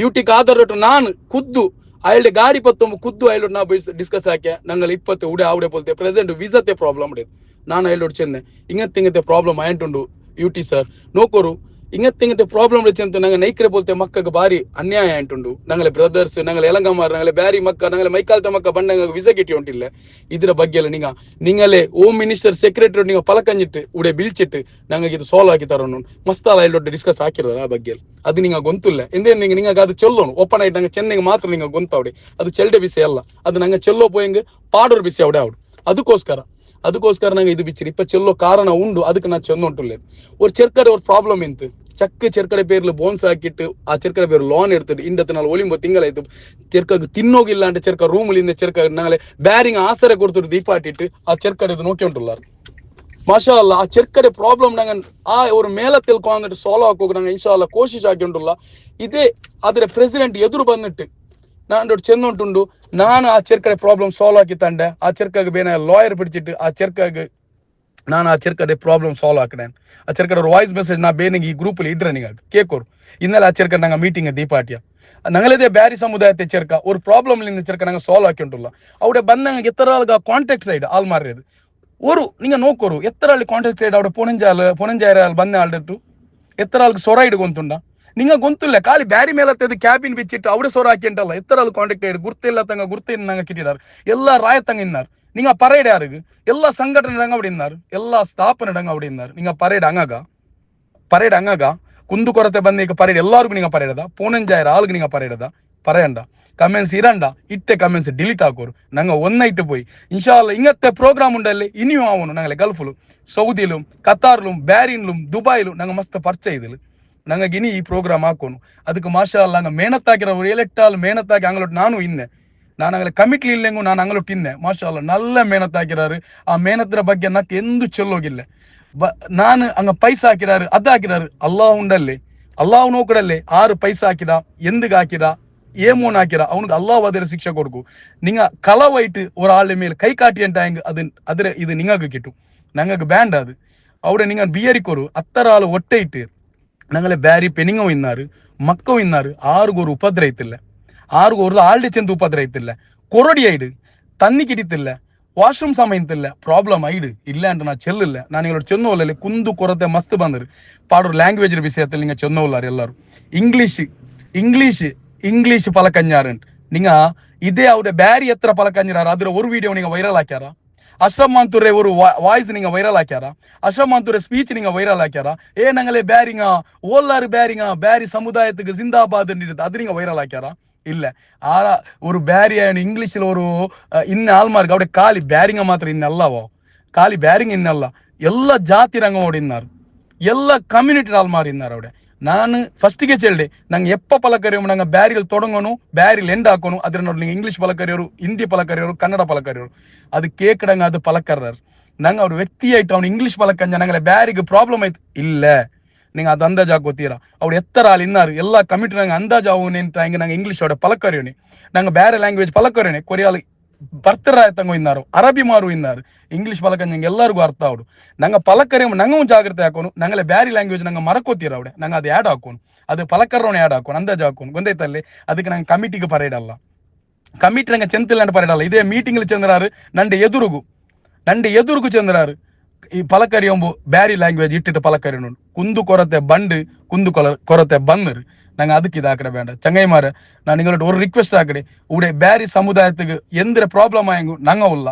ಯುಟಿ ಕಾದರ್ ನಾನು ಖುದ್ದು ಅಯ್ಯಲ್ಡೆ ಗಾಡಿ ಪತ್ತೊಂಬ ಖುದ್ದು ಅಯ್ಯಲ್ಡು ನಾ ಡಿಸ್ಕಸ್ ಹಾಕಿ ನಂಗಲ್ಲಿ 20 ಉಡೆ ಆವಡೆ ಪೋಲ್ತೆ ಪ್ರೆಸೆಂಟ್ ವಿಸತೆ ಪ್ರಾಬ್ಲಮ್ ಉಡೇದು ನಾನು ಅಯ್ಯಲ್ಡು ಚೆಂದೆ ಇಂಗತ್ತೆ ಪ್ರಾಬ್ಲಮ್ ಆಯಂಟುಂಡು ಯುಟಿ ಸರ್ ನೋಕೋರು ಇಂಗತ್ತೆ ಪ್ರಾಬ್ಲಮ್ ಅಂತ ನಂಗೆ ನೈಕ್ರೆ ಬೋಲ್ತೆ ಮಕ್ಕಗೆ ಬಾರಿ ಅನ್ಯಾಯ ಆಂಟುಂಡು ನಂಗಲೆ ಬ್ರದರ್ಸ್ ನಂಗಲೆ ಎಲಂಗಮಾರ್ ನಂಗಲೆ ಬ್ಯಾರಿ ಮಕ್ಕ ನಂಗಲೆ ಮೈಕಾಲ್ತ ಮಕ್ಕ ಬಂಡಂಗ ವಿಸಾ ಕಿಟಿ ಉಂಟಿಲ್ಲ ಇದ್ರ ಬಗ್ಗೆ ಎಲ್ಲ ನಿಂಗಲೆ ಹೋಮ್ ಮಿನಿಸ್ಟರ್ ಸೆಕ್ರೆಟರಿ ನೀವು ಪಲಕಂಜಿಟ್ಟು ಉಡೆ ಬಿಲ್ಚಿಟ್ಟು ನಂಗೆ ಇದು ಸಾಲ್ವ್ ಹಾಕಿ ತರೋನು ಮಸ್ತಾಲ ಇಲ್ಲಿ ಡಿಸ್ಕಸ್ ಹಾಕಿರೋ ಆ ಬಗ್ಗೆ ಅದು ನಿಂಗೆ ಗೊಂತಿಲ್ಲ ಎಂದೇ ನಿಂಗೆ ಅದು ಚೆಲ್ಲೋನು ಓಪನ್ ಆಯ್ತು ನಂಗೆ ಚೆನ್ನಂಗೆ ಮಾತ್ರ ನಿಂಗೆ ಗೊಂತಾವಡೆ ಅದು ಚೆಲ್ಡೆ ಬಿಸಿ ಅಲ್ಲ ಅದು ನಂಗೆ ಚೆಲ್ಲೋ ಪೋಯಂಗೆ ಪಾಡೋರು ಬಿಸಿ ಅವಡೆ ಅವಡು ಅದಕ್ಕೋಸ್ಕರ ನಂಗೆ ಇದು ಬಿಚ್ಚಿರಿ ಇಪ್ಪ ಚೆಲ್ಲೋ ಕಾರಣ ಉಂಡು ಅದಕ್ಕೆ ನಾ ಚೆಂದ ಉಂಟುಳ್ಳೇದು ஒரு ಚೆರ್ಕಡೆ ஒரு ಪ್ರಾಬ್ಲಮ್ ಇಂತು ಚಕ್ಕ ಚೆರ್ಕಡೆ ಪೇರ್ಲು ಬೋನ್ಸ್ ಹಾಕಿಟ್ಟು ಆ ಚೆರ್ಕಡೆ ಪೇರು ಲೋನ್ ಇರ್ತದೆ ಇಂಡತ್ತು ನಾಳೆ ಒಲಿಂಬ ತಿಂಗಳಾಯ್ತು ಚೆರ್ಕಾಗ ತಿನ್ನೋಗಿಲ್ಲ ಅಂತ ಚೆರ್ಕ ರೂಮಲ್ಲಿಂದ ಚೆರ್ಕ ನಾಳೆ ಬ್ಯಾರಿಂಗ್ ಆಸರೆ ಕೊಡ್ತಿರು ದೀಪಾಟಿಟ್ಟು ಆ ಚೆರ್ಕಡೆ ನೋಕಿ ಉಂಟುಲ್ಲಾರ ಮಾಷಾ ಅಲ್ಲ ಆ ಚೆರ್ಕಡೆ ಪ್ರಾಬ್ಲಮ್ ನಂಗೆ ಆ ಅವ್ರ ಮೇಲೆ ತಿಳ್ಕೊಂಡು ಸಾಲ್ವ್ ಹಾಕೋಗಿ ನಂಗೆ ಇನ್ಶಾ ಅಲ್ಲ ಕೋಶಿಶ್ ಹಾಕಿ ಉಂಟುಲ್ಲ ಇದೇ ಆದ್ರೆ ಪ್ರೆಸಿಡೆಂಟ್ ಎದುರು ಬಂದಿಟ್ಟು ನಾನು ಚೆಂದ ಉಂಟುಂಡು ನಾನು ಆ ಚೆರ್ಕಡೆ ಪ್ರಾಬ್ಲಮ್ ಸಾಲ್ವ್ ಹಾಕಿ ತಂಡೆ ಆ ಚೆರ್ಕಾಗ ಬೇನೆ ಲಾಯರ್ ಬಿಡಿಚಿಟ್ಟು ಆ ಚೆರ್ಕಾಗ ನಾನು ಆ ಚೆರ್ಕಡೆ ಪ್ರಾಬ್ಲಮ್ ಸಾಲ್ವ್ ಹಾಕಿದೆ ಆ ಚೆರ್ಕಡೆ ವಾಯ್ಸ್ ಮೆಸೇಜ್ ನಾ ಬೇನಿಗೆ ಈ ಗ್ರೂಪಲ್ಲಿ ಇಡ್ರೆ ನಿಂಗೆ ಕೇಕೋರು ಇನ್ನೆಲ್ಲ ಆ ಚೆರ್ಕಡೆ ನಂಗೆ ಮೀಟಿಂಗ್ ದೀಪಾಟಿಯ ನಂಗಲೇದೇ ಬ್ಯಾರಿ ಸಮುದಾಯತೆ ಚೆರ್ಕ ஒரு ಪ್ರಾಬ್ಲಮ್ಲಿಂದ ಚೆರ್ಕ ನಂಗೆ ಸಾಲ್ವ್ ಹಾಕಿ ಉಂಟುಲ್ಲ ಅವಡೆ ಬಂದಂಗೆ ಎತ್ತರಾಗ ಕಾಂಟ್ಯಾಕ್ಟ್ ಸೈಡ್ ಆಲ್ ಮಾರ್ಯದು ஒரு ನಿಂಗೆ ನೋಕೋರು ಎತ್ತರಲ್ಲಿ ಕಾಂಟ್ಯಾಕ್ಟ್ ಸೈಡ್ ಅವಡೆ ಪೊನಂಜಾಯಿರಾಲ್ ಬಂದೆ ಆಲ್ಡಟ್ಟು ಎತ್ತರಾಲ್ಗೆ ಸೊರ ಇಡ್ಕೊಂತುಂಡ ನಿಂಗೆ ಗೊಂತಿಲ್ಲ ಖಾಲಿ ಬ್ಯಾರಿ ಮೇಲತ್ತದು ಕ್ಯಾಬಿನ್ ಬಿಚ್ಚಿಟ್ಟು ಅವಡೆ ಸೊರ ಹಾಕಿ ಉಂಟಲ್ಲ ಎತ್ತರಲ್ಲಿ ಕಾಂಟ್ಯಾಕ್ಟ್ ಆಯ್ಡು ಗುರ್ತಿಲ್ಲ ತಂಗ ಗುರ್ತಿನ ನಂಗೆ ಕಿಟ್ಟಿದಾರು ಎಲ್ಲ ರಾಯತಂಗ ಇನ್ನಾರು ನಿಂಗೆ ಪರೇಡ್ ಯಾರಿಗೆ ಎಲ್ಲ ಸಂಘಟನೆ ರಂಗ അവിടെ ಇన్నారు ಎಲ್ಲ ಸ್ಥಾಪನೆ ರಂಗ അവിടെ ಇన్నారు ನಿಂಗೆ ಪರೇಡ್ ಅಂಗಾಗ ಕುಂದು ಕೊರತೆ ಬಂದ ಈಗ ಪರೇಡ್ ಎಲ್ಲರಿಗೂ ನಿಂಗೆ ಪರೇಡ್ ಅದ ಪೋನಂಜಾಯರ ಆಲ್ಗೆ ನಿಂಗೆ ಪರೇಡ್ ಅದ ಪರೆಯಂಡ ಕಮೆನ್ಸ್ ಇರಂಡ ಇಟ್ಟೆ ಕಮೆನ್ಸ್ ಡಿಲೀಟ್ ಹಾಕೋರು ನಂಗೆ ಒನ್ನೈಟ್ പോയി ഇൻഷാ അല്ലാഹ് ഇങ്ങനത്തെ പ്രോഗ്രാം ഉണ്ടല്ലേ ഇനിയും ആവണം ഞങ്ങളെ ഗൾഫിലും സൗദിയിലും ഖത്താറിലും ബാരിനിലും ദുബായിലും ഞങ്ങൾ മസ്ത് പർച്ചേസ് ನಂಗೆ ಇನಿ ಈ ಪ್ರೋಗ್ರಾಮ್ ಹಾಕೋನು ಅದಕ್ಕೆ ಮಾಷಾ ಅಲ್ಲ ನಂಗೆ ಮೇಹನತ್ತಾಗಿರೋರು ಎಲೆಕ್ಟಾಲ್ ಮೇಹನತ್ತಾಗಿ ಅಂಗಳೊಟ್ಟು ನಾನು ಇನ್ನೆ ನಾನು ಅಂಗಲೆ ಕಮಿಟ್ಲಿ ಇಲ್ಲೆಂಗು ನಾನು ಅಂಗಳೊಟ್ಟು ಇನ್ನೆ ಮಾಷಾ ಅಲ್ಲ ನಲ್ಲ ಮೇಹನತ್ತಾಗಿರಾರು ಆ ಮೇಹನತ್ರ ಬಗ್ಗೆ ನಕ್ಕೆ ಎಂದು ಚೆಲ್ಲೋಗಿಲ್ಲ ನಾನು ಹಂಗ ಪೈಸಾ ಹಾಕಿರಾರು ಅದು ಹಾಕಿರಾರು ಅಲ್ಲಾಹ್ ಉಂಡಲ್ಲಿ ಅಲ್ಲಾಹ್ ನೋಕಡಲ್ಲಿ 6 ಪೈಸಾ ಹಾಕಿದ ಎಂದಿಗೆ ಹಾಕಿದ ஏமோன்னு ஆக்கிறா அவனுக்கு அல்லாஹ் அதிர சிக்ஷை கொடுக்கும். நீங்க களவாயிட்டு ஒரு ஆளு மேல கை காட்டியன்ட்டாங்க அது அதிர இது നിങ്ങൾക്ക് കിട്ടും. ഞങ്ങൾക്ക് ಬೇಡ ಅದು അവിടെ നിങ്ങൾ ಬಿಯರಿಕೊರು ಅತ್ತರ ಆಳು ಒಟ್ಟೈಟ್ ഞങ്ങളെ ಬ್ಯಾರಿ ಪೆನಿಂಗ ಇన్నారు ಮಕ್ಕ ಇన్నారు ಆರುಗೋರು ಉಪದ್ರ ಐತಿಲ್ಲ ಆರುಗೋರು ಆಲ್ಡೆ ಚೆಂದ ಉಪದ್ರ ಐತಿಲ್ಲ ಕೊರಡಿ ಐಡು ತನ್ನಿ ಕಿಡಿತಿಲ್ಲ ವಾಶ್ರೂಮ್ ಸಮಯಂತಿಲ್ಲ ಪ್ರಾಬ್ಲಮ್ ಐಡು ಇಲ್ಲ ಅಂತ ನಾ ಚೆಲ್ಲಿಲ್ಲ ನಾನು ನಿങ്ങളോട് ചെന്നോല്ലേ കുന്തു കുറത്തെ മസ്ത് ಬಂದರು പാടൊരു ലാംഗ്വേജ് വിഷയത്തിൽ നിങ്ങൾ ചെന്നോല്ലാರು ಎಲ್ಲರೂ ಇಂಗ್ಲೀಷ್ ಪಲಕಂಜಾರಂಟ್ ನಿಂಗ ಇದೇ ಅವ್ರ ಬ್ಯಾರಿ ಎತ್ತರ ಪಲಕಂಜಾರ ಅದ್ರ ஒரு வீடியோ நீங்க வைரல் ஆக்கியார அஷ்ரப் மாந்தூரை ஒரு வாய்ஸ் நீங்க வைரல் ஆக்கியாரா அஷ்ரப் மாந்தூரை ஸ்பீச் நீங்க வைரல் ஆக்கியாரா நாங்களே பேரிங்க ஓல்லாரு பேரிங்க பேரி சமுதாயத்துக்கு ஜிந்தாபாத் அது நீங்க வைரல் ஆக்கியாரா இல்ல ஆறா ஒரு பேரிய இங்கிலீஷ்ல ஒரு இன்ன ஆல்மார்க்கு அவட காலி பேரிங்க மாத்திரம் இன்னல்லவோ காலி பேரிங்க இன்னಲ್ಲ ಎಲ್ಲ ಜಾತಿ ರಂಗ ಇన్నారు ಎಲ್ಲ ಕಮ್ಯುನಿಟಿ ಆಲ್ಮಾರ್ ಇన్నారు ಅವಡೆ ನಾನು ಫಸ್ಟಿಗೆ ಚೆಲ್ಡೆ ನಂಗೆ ಎಪ್ಪ ಪಲಕರಿಯೋ ನಂಗೆ ಬ್ಯಾರಿಲ್ ತೊಡಗೋನು ಬ್ಯಾರಿಲ್ ಎಂಡ್ ಹಾಕೋನು ಅದ್ರ ನೋಡಿ ನೀವು ಇಂಗ್ಲೀಷ್ ಪಲಕರಿಯೋರು ಹಿಂದಿ ಪಲಕರಿಯೋರು ಕನ್ನಡ ಪಲಕರಿಯೋರು ಅದು ಕೇಕಡಂಗ ಅದು ಪಲಕರ್ದಾರು ನಂಗೆ ಅವ್ರ ವ್ಯಕ್ತಿ ಆಯ್ತು ಅವ್ನು ಇಂಗ್ಲೀಷ್ ಪಲಕಂಜ ನಂಗೆ ಬ್ಯಾರಿಗೆ ಪ್ರಾಬ್ಲಮ್ ಆಯ್ತು ಇಲ್ಲ நீங்கள் அது அந்தாஜா கொத்தீரா அவட எத்தர ஆள் இன்னாரு எல்லா கமிட்டி நாங்கள் அந்தாஜா ஆகுனேன்ட்டாங்க நாங்கள் இங்கிலீஷோட பழக்கறியோனே நாங்கள் ಬೇರೆ ಲ್ಯಾಂಗ್ವೇಜ್ ಪಲಕರಿಯೋನೆ ಕೊರಿಯಾಲಿ ಬರ್ತಾರಾಯ್ತಂಗೋ ಇన్నారు ಅರಬಿ ಮಾರು ಇన్నారు ಇಂಗ್ಲೀಷ್ ಪಲಕ ನಂಗೆ ಎಲ್ಲರಿಗೂ ಅರ್ಥ ಅವಡು ನಂಗೆ ಪಲಕರಿ ನಂಗೂ ಜಾಗ್ರತೆ ಹಾಕೋನು ನಂಗಲೆ ಬ್ಯಾರಿ ಲ್ಯಾಂಗ್ವೇಜ್ ನಂಗೆ ಮರಕೋತೀರ ಅವಡೆ ನಂಗೆ ಅದು ಆ್ಯಡ್ ಹಾಕೋನು ಅದು ಪಲಕರೋನೆ ಆ್ಯಡ್ ಹಾಕೋನು ಅಂದಾಜು ಹಾಕೋನು ಗೊತ್ತೈತಲ್ಲಿ ಅದಕ್ಕೆ ನಂಗೆ ಕಮಿಟಿಗೆ ಪರೇಡಲ್ಲ ಕಮಿಟಿ ನಂಗೆ ಚೆಂತಿಲ್ಲ ಅಂತ ಪರೇಡಲ್ಲ ಇದೇ ಮೀಟಿಂಗ್ಲಿ ಚಂದ್ರಾರು ನಂಡೆ ಎದುರುಗು ಚಂದ್ರಾರು ಈ ಪಲಕರಿಯೊಂಬು ಬ್ಯಾರಿ ಲ್ಯಾಂಗ್ವೇಜ್ ಇಟ್ಟಿಟ್ಟು ಪಲಕರಿಯೋನು ಕುಂದು ಕೊರತೆ ಬಂಡು ಕುಂದು ಕೊರತೆ ಬನ್ನರು நாங்கள் அதுக்கு இதாக்கிட வேண்டாம் சங்கைமார நான் நீங்களோட ஒரு ரிக்வெஸ்ட் ஆக்கிடு உடைய பேரி சமுதாயத்துக்கு எந்த ப்ராப்ளம் ஆகும் நாங்கள் உள்ள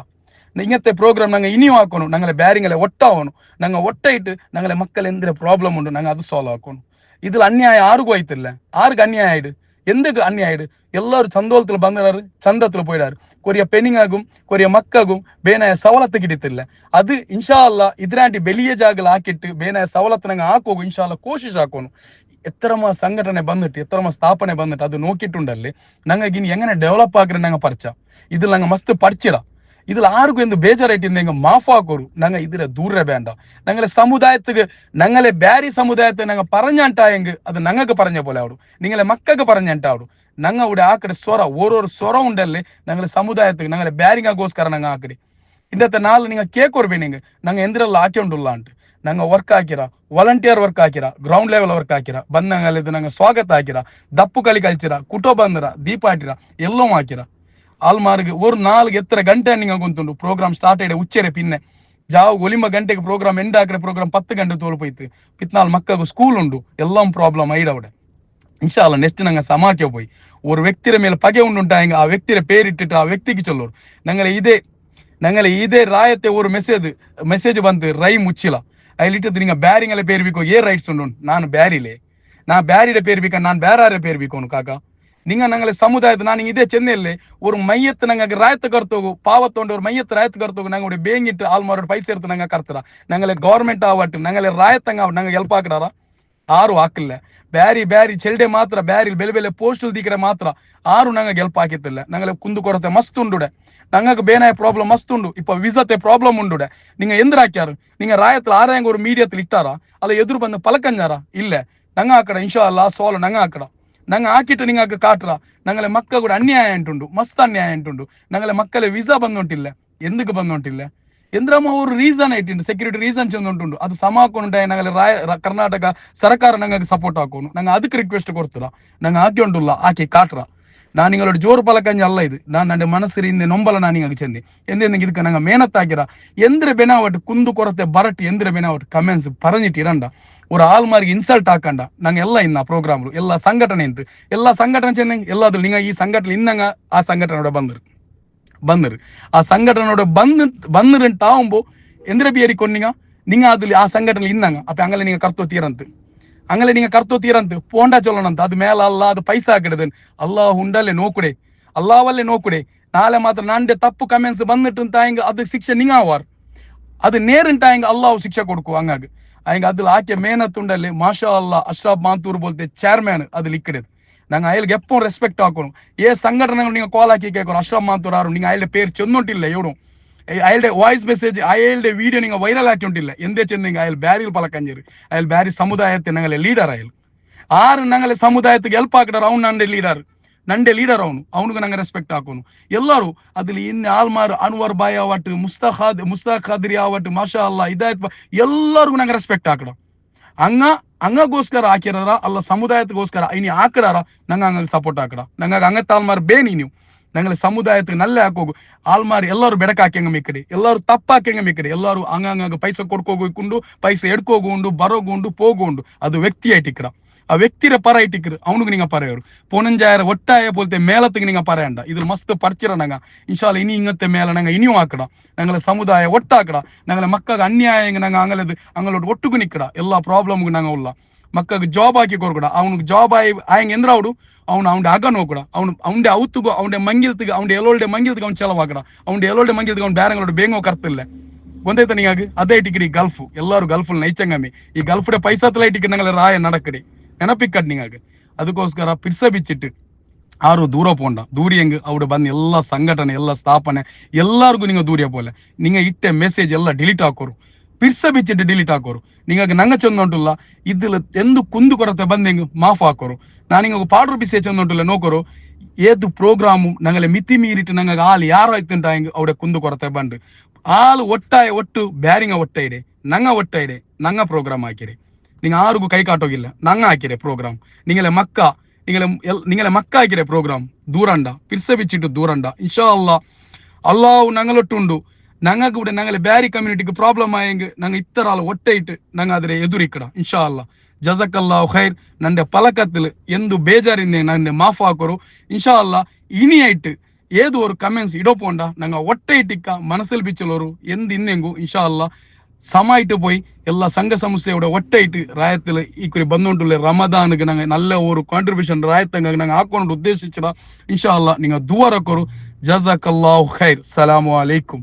இங்கത്തെ ಪ್ರೋಗ್ರಾಮ್ நாங்கள் இனியும் ஆக்கணும் நாங்களே பேரிங்களை ஒட்டாகணும் நாங்கள் ஒட்டாயிட்டு நாங்களே மக்கள் எந்த ப்ராப்ளம் உண்டு நாங்கள் அது ಸಾಲ್ವ್ ஆக்கணும் இதில் அநியாயம் யாருக்கும் ஆயிட்டில்ல யாருக்கு அநியாயம் ஆயிடு எந்தக்கு அநியாயம் ஆயிடு எல்லாரும் சந்தோலத்தில் ಬಂದಾರು ಚಂದத்தில் போயிடாரு ಕೊರಿಯ ಪೆನಿಂಗಾகும் ಕೊರಿಯ ಮಕ್ಕಾகும் ಬೇನಾಯ ಸವಲತ್ತು ಕಿಡಿತಿಲ್ಲ ಅದು ಇನ್ಶಾ ಅಲ್ಲಾ ಇದ್ರಾಂಟಿ ಬೆಲಿಯ ಜಾಗಲ್ ಹಾಕಿಟ್ಟು ಬೇನಾಯ ಸವಲತ್ತು ನಂಗೆ ಹಾಕೋಗು ಇನ್ಶಾ ಅಲ್ಲಾ ಕೋಶಿಶ್ ಹಾಕೋನು എത്രമാ സംഘടന വന്നിട്ട് എത്രമാ സ്ഥാപന വന്നിട്ട് അത് നോക്കിയിട്ടുണ്ടല്ലേ ഞങ്ങൾക്ക് ഇനി എങ്ങനെ ഡെവലപ്പ് ആക്കിട്ട് ഞങ്ങൾ പഠിച്ച ഇതിൽ ഞങ്ങൾ മസ്ത് പഠിച്ചിടാം ഇതിൽ ആർക്കും എന്ത് ബേജാറായിട്ട് നിങ്ങൾ മാഫാക്കോരു ഞങ്ങൾ ഇതിലെ ദൂരെ വേണ്ട ഞങ്ങളെ സമുദായത്തിക്ക് ഞങ്ങളെ ಬ್ಯಾರಿ ಸಮುದಾಯത്തെ ഞങ്ങൾ പറഞ്ഞാട്ടായെങ്കിൽ അത് ഞങ്ങൾക്ക് പറഞ്ഞ പോലെ ആവിടും നിങ്ങളെ മക്കൾക്ക് പറഞ്ഞിട്ടാവിടും ഞങ്ങൾ ഇവിടെ ആക്കടെ സ്വര ഓരോരു സ്വരം ഉണ്ടല്ലേ ഞങ്ങളെ സമുದಾಯത്തിക്ക് ഞങ്ങളെ ಬ್ಯಾರಿಗೋಸ್ಕರ ഞങ്ങൾ ಆಕಡೆ ഇന്നത്തെ നാളെ നിങ്ങൾ കേൾക്കൊരുവേണെങ്കിൽ ഞങ്ങൾ എന്തിനെല്ലാം ആക്കിക്കൊണ്ടുള്ളാണ്ട് நாங்கள் ஒர்க் ஆக்கிறா ವಾಲಂಟಿಯರ್ ವರ್ಕ್ ಹಾಕಿರಾ ಗ್ರೌಂಡ್ ಲೆವೆಲ್ ವರ್ಕ್ ಹಾಕಿರಾ ಬಂದಂಗಲ್ಲ ಇದು ನಂಗೆ ಸ್ವಾಗತ ಹಾಕಿರಾ ದಪ್ಪು ಕಳಿ ಕಲ್ಚಿರಾ ಕುಟೋ ಬಂದಿರಾ ದೀಪ ಹಾಟಿರಾ ಎಲ್ಲವೂ ಹಾಕಿರಾ ಆಲ್ಮಾರ್ಗೆ ஒரு 4 ಎತ್ತರ ಗಂಟೆ ನಿಂಗೆ ಗೊಂತುಂಡು ಪ್ರೋಗ್ರಾಮ್ ಸ್ಟಾರ್ಟ್ ಆಯ್ಡೆ ಉಚ್ಚರೆ ಪಿನ್ನೆ ಜಾವು ಒಲಿಮ ಗಂಟೆಗೆ ಪ್ರೋಗ್ರಾಮ್ ಎಂಡ್ ಹಾಕಿದ್ರೆ ಪ್ರೋಗ್ರಾಮ್ 10 ಗಂಟೆ ತೋಲ್ಪೋಯ್ತು 14 ಮಕ್ಕಳು ಸ್ಕೂಲ್ ಉಂಡು ಎಲ್ಲ ಪ್ರಾಬ್ಲಮ್ ಐಡವಡೆ இன்ஷா அல்லாஹ் நெக்ஸ்ட் நாங்க சமாக்க போய் ஒரு ವ್ಯಕ್ತಿಯ ಮೇಲೆ பகை உண்டுட்டாங்க ಆ ವ್ಯಕ್ತಿಯ பேரிட்டுட்டு ಆ ವ್ಯಕ್ತಿಗೆ சொல்லೋರು ನಂಗಲೆ ಇದೇ ರಾಯತೆ ஒரு ಮೆಸೇಜ್ ಬಂತು ರೈ ಮುಚ್ಚಿಲ್ಲ അതിലിട്ടത് നിങ്ങൾ ബാരിങ്ങളെ പേര് ബിക്കോ റൈറ്റ്സ് ഉണ്ടോ ನಾನು ಬ್ಯಾರಿಲೆ ನಾ ಬ್ಯಾರಿയുടെ പേര് ബിക്കാൻ ನಾನು ಬೇರೆ പേര് ബിക്കോನು ಕಾಕ നിങ്ങൾ ഞങ്ങളെ സമുದಾಯದ ನಾನು ಇದೇ ಚೆನ್ನೈಯಲ್ಲಿ ஒரு மையத்து ನಂಗೆ ರಾಯತ್ ಕರ್ತೋಗು ಪಾವತ್ತೊಂಡು ஒரு மையத்து ರಾಯತ್ ಕರ್ತೋಗು ನಂಗೆ ಬೇಂಗಿಟ್ಟು ಆಲ್ಮಾರೋಡ್ ಪೈಸೆ ಇರ್ತು ನಂಗೆ ಕರ್ತಾರ ನಂಗಲೆ ಗೌರ್ಮೆಂಟ್ ಆವಟ್ಟು ನಂಗಲೆ ರಾಯತ್ತಂಗ ನಂಗೆ ಹೆಲ್ಪ್ ಹಾಕಿದಾರ ಆರು ಹಾಕಿಲ್ಲ ಬ್ಯಾರಿ ಚೆಲ್ಡೆ ಮಾತ್ರ ಬ್ಯಾರಿ ಬೆಲೆ ಪೋಸ್ಟಲ್ ದೀಕರೆ ಮಾತ್ರ ಆರು ನಂಗೆ ಹೆಲ್ಪ್ ಹಾಕಿತ್ತಿಲ್ಲ ನಂಗಲೆ ಕುಂದು ಕೊರತೆ ಮಸ್ತ್ ಉಂಡುಡೆ ನಂಗೆ ಬೇನಾಯ ಪ್ರಾಬ್ಲಮ್ ಮಸ್ತ್ ಉಂಡು ಇಪ್ಪ ವಿಸತೆ ಪ್ರಾಬ್ಲಮ್ ಉಂಡುಡೆ ನಿಂಗ ಎಂದ್ರ ಹಾಕ್ಯಾರು ನಿಂಗ ರಾಯತ್ಲ ಆರಾಯಂಗ ஒரு ಮೀಡಿಯಾത്തിൽ ಇಟ್ಟಾರ ಅಲ್ಲ ಎದುರು ಬಂದು ಪಲಕಂಜಾರ ಇಲ್ಲ ನಂಗೆ ಹಾಕಡ ಇನ್ಶಾ ಅಲ್ಲಾ ಸೋಲು ನಂಗೆ ಹಾಕಡ ನಂಗೆ ಹಾಕಿಟ್ಟು ನಿಂಗೆ ಕಾಟ್ರ ನಂಗಲೆ ಮಕ್ಕ ಕೂಡ ಅನ್ಯಾಯ ಅಂಟುಂಡು ಮಸ್ತ್ ಅನ್ಯಾಯ ಅಂಟುಂಡು ನಂಗಲೆ ಮಕ್ಕಳೇ ವಿಸಾ ಬಂದುಂಟಿಲ್ಲ ಎಂದಕ್ಕೆ ಬಂದುಂಟಿಲ್ಲ ಎಂದ್ರಮ್ಮ ಅವರು ರೀಸನ್ ಐಟಿಂಡು ಸೆಕ್ಯೂರಿಟಿ ರೀಸನ್ ಚೆಂದ ಉಂಟುಂಡು ಅದು ಸಮ ಹಾಕೊಂಡು ನಂಗೆ ಕರ್ನಾಟಕ ಸರ್ಕಾರ ನಂಗೆ ಸಪೋರ್ಟ್ ಹಾಕೋನು ನಂಗೆ ಅದಕ್ಕೆ ರಿಕ್ವೆಸ್ಟ್ ಕೊಡ್ತೀರಾ ನಂಗೆ ಹಾಕಿ ಉಂಟುಲ್ಲ ಹಾಕಿ ಕಾಟ್ರ நான் நீங்களோட ஜோர் பழக்கஞ்சு அல்ல இது நான் நண்டு மனசு இந்த நொம்பல நான் நீங்க செந்தி எந்த இதுக்கு நாங்கள் மேனத்தாக்கிறா எந்திர பெனாவட்டு குந்து குறத்தை பரட்டு எந்திர பெனாவட்டு கமெண்ட்ஸ் பறஞ்சிட்டு இரண்டா ஒரு ஆள் மாதிரி இன்சல்ட் ಹಾಕಂಡ ನಂಗೆ ಎಲ್ಲ ಇನ್ನ ಪ್ರೋಗ್ರಾಮ್ಲು ಎಲ್ಲ ಸಂಘಟನೆ ಇಂತು ಎಲ್ಲ ಸಂಘಟನೆ ಚೆಂದ ಎಲ್ಲಾದ್ರು ನಿಂಗ ಈ ಸಂಘಟನೆ ಇನ್ನಂಗ ಆ ಸಂಘಟನೆயோட ಬಂದರು ಆ ಸಂಘಟನೆயோட ಬಂದಿರಂಟಾവുമ്പോ ಎಂದ್ರ ಬಿಯರಿ ಕೊನ್ನಿಂಗ ನಿಂಗ ಅದಲ್ಲಿ ಆ ಸಂಘಟನೆ ಇನ್ನಂಗ ಅಪ್ಪ ಅಂಗಲೆ ನಿಂಗ ಕರ್ತೋ ತೀರಂತು ಅಂಗಲೆ ನಿಂಗೆ ಕರ್ತೋ ತೀರಂತು ಪೋಂಡಾ ಚೊಲ್ಲೋಣಂತ ಅದು ಮೇಲ ಅಲ್ಲ ಅದು ಪೈಸಾ ಹಾಕಿಡದನ್ ಅಲ್ಲಾಹ್ ಉಂಡಲ್ಲೇ ನೋಕುಡೆ ಅಲ್ಲಾವಲ್ಲೇ ನೋಕುಡೆ ನಾಳೆ ಮಾತ್ರ ನಂಡೆ ತಪ್ಪು ಕಮೆಂಟ್ಸ್ ಬಂದಿಟ್ಟಂತಾಯಂಗ ಅದಕ್ಕೆ ಶಿಕ್ಷೆ ನಿಂಗಾವಾರ್ ಅದು ನೇರಂಟಾಯಂಗ ಅಲ್ಲಾಹ್ ಶಿಕ್ಷೆ ಕೊಡ್ಕು ಹಂಗಾಗಿ ಹಂಗೆ ಅದ್ರಲ್ಲಿ ಆಕೆ ಮೇನತ್ತುಂಡಲ್ಲಿ ಮಾಷಾ ಅಲ್ಲಾ ಅಶ್ರಫ್ ಮಾತೂರ್ ಬೋಲ್ತೆ ಚೇರ್ಮನ್ ಅದ್ರಲ್ಲಿ ಇಕ್ಕಡೆದು ನಂಗೆ ಅಯ್ಯಲ್ಗೆ ಎಪ್ಪೋ ರೆಸ್ಪೆಕ್ಟ್ ಹಾಕೋನು ಸಂಘಟನೆಗಳು ನೀವು ಕಾಲ್ ಹಾಕಿ ಕೇಳ್ಕೊರು ಅಶ್ರಫ್ ಮಾತೂರ್ ಆರು ನಿಂಗೆ ಅಯ್ಯಲ್ಡೆ പേര് ചെന്നോട്ടില്ല എവിടും അയാളുടെ വോയിസ് മെസ്സേജ് അയാളുടെ വീഡിയോ നിങ്ങൾ വൈറൽ ആക്കിയിട്ടില്ല എന്തേ ചെന്നെങ്കിൽ അയാൾ ಬ್ಯಾರಿಲ್ പലക്കഞ്ചേരി അയാൾ ಬ್ಯಾರಿ ಸಮುದಾಯത്തെ ഞങ്ങളെ ಲೀಡರ್ ಅയാൾ ಆರು ഞങ്ങളെ ಸಮುದಾಯಕ್ಕೆ ಹೆಲ್ಪ್ ಹಾಕಿದಾರ ಅವ್ನು ನಂಡೆ ಲೀಡರ್ ನಂಡೆ ಲೀಡರ್ ಅವನಿಗೆ ನಂಗೆ ರೆಸ್ಪೆಕ್ಟ್ ಹಾಕೋನು ಎಲ್ಲರೂ ಅದ್ರಲ್ಲಿ ಇನ್ನು ಆಲ್ಮಾರ್ ಅನ್ವರ್ ಬಾಯ್ ಆವಟ್ ಮುಸ್ತಾಕ್ ಖಾದ್ರಿ ಆವಟ್ ಮಾಷಾ ಅಲ್ಲಾ ಇದಾಯತ್ ಎಲ್ಲರಿಗೂ ನಂಗೆ ರೆಸ್ಪೆಕ್ಟ್ ಹಾಕಡ ಹಂಗೋಸ್ಕರ ಹಾಕಿರಾರ ಅಲ್ಲ ಸಮುದಾಯತ್ಗೋಸ್ಕರ ಇನಿ ಹಾಕಡಾರ ನಂಗೆ ಹಂಗಾಗಿ ಸಪೋರ್ಟ್ ಹಾಕಡ ನಂಗಾಗಿ ಹಂಗತ್ತ ಆಲ್ಮಾರ್ ಬೇನಿ ನೀವು ನಂಗೆ ಸಮುದಾಯಕ್ಕೆ ನಲ್ಲೇ ಹಾಕೋಗು ಆಲ್ಮಾರ್ ಎಲ್ಲರೂ ಬೆಡಕ್ ಹಾಕ್ಯಂಗ ಮಿಕ್ಕಡಿ ಎಲ್ಲರೂ ತಪ್ಪ ಹಾಕ್ಯಂಗ ಮಿಕ್ಕಡಿ ಎಲ್ಲರೂ ಹಂಗಂಗ ಪೈಸೆ ಕೊಡ್ಕೋಗುಂಡು ಪೈಸೆ ಎಡ್ಕೋಗುಂಡು ಬರೋಗುಂಡು ಹೋಗುಂಡು ಅದು ವ್ಯಕ್ತಿ ಐಟಿಕ್ಕಡ ಆ ವ್ಯಕ್ತಿರ ಪರ ಇಟ್ಟಿಕ್ರು ಅವನಿಗೆ ನಿಂಗ ಪರೆಯವರು ಪೊನಂಜಾಯರ ಒಟ್ಟಾಯ ಪೋಲ್ತೆ ಮೇಲತ್ತಿಗೆ ನಿಂಗ ಪರೆಯಂಡ ಇದ್ರ ಮಸ್ತ್ ಪರ್ಚಿರ ನಂಗ ಇನ್ಶಾಲ್ಲ ಇನಿ ಇಂಗತ್ತೆ ಮೇಲ ನಂಗ ಇನಿಯೂ ಹಾಕಡ ನಂಗಲ ಸಮುದಾಯ ಒಟ್ಟಾಕಡ ನಂಗಲ ಮಕ್ಕಗ ಅನ್ಯಾಯ ನಂಗ ಅಂಗಲೋಟ್ ಒಟ್ಟುಗು ನಿಕ್ಕಡ ಎಲ್ಲಾ ಪ್ರಾಬ್ಲಮ್ಗೂ ನಂಗ ಉಲ್ಲ ಮಕ್ಕಗೆ ಜಾಬ್ ಹಾಕಿ ಕೊರ್ಕಡ ಅವನಿಗೆ ಜಾಬ್ ಆಯಂಗ್ ಎಂದ್ರ ಅವಡು ಅವ್ನ ಅಗನ್ ಹೋಗಡ ಅವ್ನ ಅವತ್ತುಗು ಅವ್ನ ಮಂಗಿಲ್ತಿಗೆ ಅವ್ನ ಎಲ್ಲೋಲ್ಡೆ ಮಂಗಿಲ್ತಿಗೆ ಅವ್ನು ಚಲವಾಗಡ ಅವ್ನ ಎಲ್ಲೋಲ್ಡೆ ಮಂಗಿಲ್ತಿಗೆ ಅವ್ನು ಬ್ಯಾರಂಗಳೋಡು ಬೇಂಗೋ ಕರ್ತಿಲ್ಲ ಒಂದೈತ ನೀಗ ಅದೇ ಟಿಕೆಟ್ ಗಲ್ಫ್ ಎಲ್ಲರೂ ಗಲ್ಫ್ ನೈಚಂಗಮ್ಮಿ ಈ ಗಲ್ಫ್ಡೆ ಪೈಸಾತಲ ಟಿಕೆಟ್ ನಂಗಲ ರಾಯ ನಡಕಡಿ ನೆನಪಿಕ್ಕಡ್ ನಿಂಗಾಗ ಅದಕ್ಕೋಸ್ಕರ ಪಿರ್ಸ ಬಿಚ್ಚಿಟ್ಟು ಆರು ದೂರ ಪೋಂಡ ದೂರಿ ಹೆಂಗ್ ಅವ್ರು ಬಂದು ಎಲ್ಲ ಸಂಘಟನೆ ಎಲ್ಲ ಸ್ಥಾಪನೆ ಎಲ್ಲರಿಗೂ ನಿಂಗೆ ದೂರಿಯ ಪೋಲೆ ನಿಂಗೆ ಇಟ್ಟೆ ಮೆಸೇಜ್ ಎಲ್ಲ ಡಿಲೀಟ್ ಹಾಕೋರು ಪಿರ್ಸ ಬಿಚ್ಚಿಟ್ಟು ಡಿಲೀಟ್ ಹಾಕೋರು ನಿಂಗಾಗಿ ನಂಗೆ ಚಂದ ಉಂಟುಲ್ಲ ಇದ್ದಿಲ್ಲ ಎಂದು ಕುಂದು ಕೊರತೆ ಬಂದೆಂಗ್ ಮಾಫ್ ಹಾಕೋರು ನಾನಿಂಗ ಪಾಡ್ರು ಬಿಸಿ ಚಂದ ಉಂಟುಲ್ಲ ನೋಕೋರು ಏದು ಪ್ರೋಗ್ರಾಮು ನಂಗಲೆ ಮಿತಿ ಮೀರಿಟ್ಟು ನಂಗೆ ಹಾಲು ಯಾರು ಆಯ್ತುಂಟ ಹಿಂಗೆ ಅವ್ಡೆ ಕುಂದು ಕೊರತೆ ಬಂದು ಹಾಲು ಒಟ್ಟಾಯ ಒಟ್ಟು ಬ್ಯಾರಿಂಗ ಒಟ್ಟ ಇಡೆ ನಂಗ ಒಟ್ಟ ಇಡೆ ನಂಗ ಪ್ರೋಗ್ರಾಮ್ ಹಾಕಿರಿ ನಿಂಗೆ ಆರಿಗೂ ಕೈ ಕಾಟೋಗಿಲ್ಲ ನಂಗ ಹಾಕಿರೆ ಪ್ರೋಗ್ರಾಮ್ ನಿಂಗೆಲೆ ಮಕ್ಕ ಹಾಕಿರೆ ಪ್ರೋಗ್ರಾಮ್ ದೂರಂಡ ಪಿರ್ಸ ಬಿಚ್ಚಿಟ್ಟು ದೂರಂಡ ಇನ್ಶಾ ಅಲ್ಲಾವು ನಂಗಲೊಟ್ಟುಂಡು ನಂಗ ಕೂಡ ನಂಗಲೆ ಬ್ಯಾರಿ ಕಮ್ಯುನಿಟಿಗೆ ಪ್ರಾಬ್ಲಮ್ ಆಯಂಗೆ ನಂಗೆ ಇತ್ತರಾಲ ಒಟ್ಟೆ ಇಟ್ಟು ನಂಗೆ ಅದ್ರ ಎದುರಿಕ್ಕಡ ಇನ್ಶಾ ಅಲ್ಲಾ ಜಜಕಲ್ಲಾಹು ಖೈರ್ ನಂಡೆ ಪಲಕತ್ತಲು ಎಂದು ಬೇಜಾರಿಂದ ನಂಡೆ ಮಾಫ್ ಹಾಕೋರು ಇನ್ಶಾ ಅಲ್ಲಾ ಇನಿ ಆಯ್ತು ಏದು ஒரு ಕಮೆಂಟ್ಸ್ ಇಡೋಪೋಂಡ ನಂಗೆ ಒಟ್ಟೆ ಇಟ್ಟಿಕ್ಕ ಮನಸ್ಸಲ್ಲಿ ಬಿಚ್ಚಲೋರು ಎಂದು ಇನ್ನೆಂಗು ಇನ್ಶಾ ಅಲ್ಲಾ சமாயிட்டு போய் எல்லா சங்க சமஸ்தையோட ஒட்டைட்டு ராயத்தில் இக்குறி ಬಂದುಂಟುಲೆ ರಮದಾನ್ಗೆ ನಂಗೆ நல்ல ஒரு ಕಾಂಟ್ರಿಬ್ಯೂಷನ್ ರಾಯತಂಗ ನಂಗೆ ಹಾಕೊಂಡು ಉದ್ದೇಶಿಸಿರ ಇನ್ಶಾ ಅಲ್ಲಾ ನಿಂಗೆ ದುವಾ ರಕೋರು ಜಜಾಕಲ್ಲಾಹು ಖೈರ್ ಸಲಾಮು ಅಲೈಕುಂ.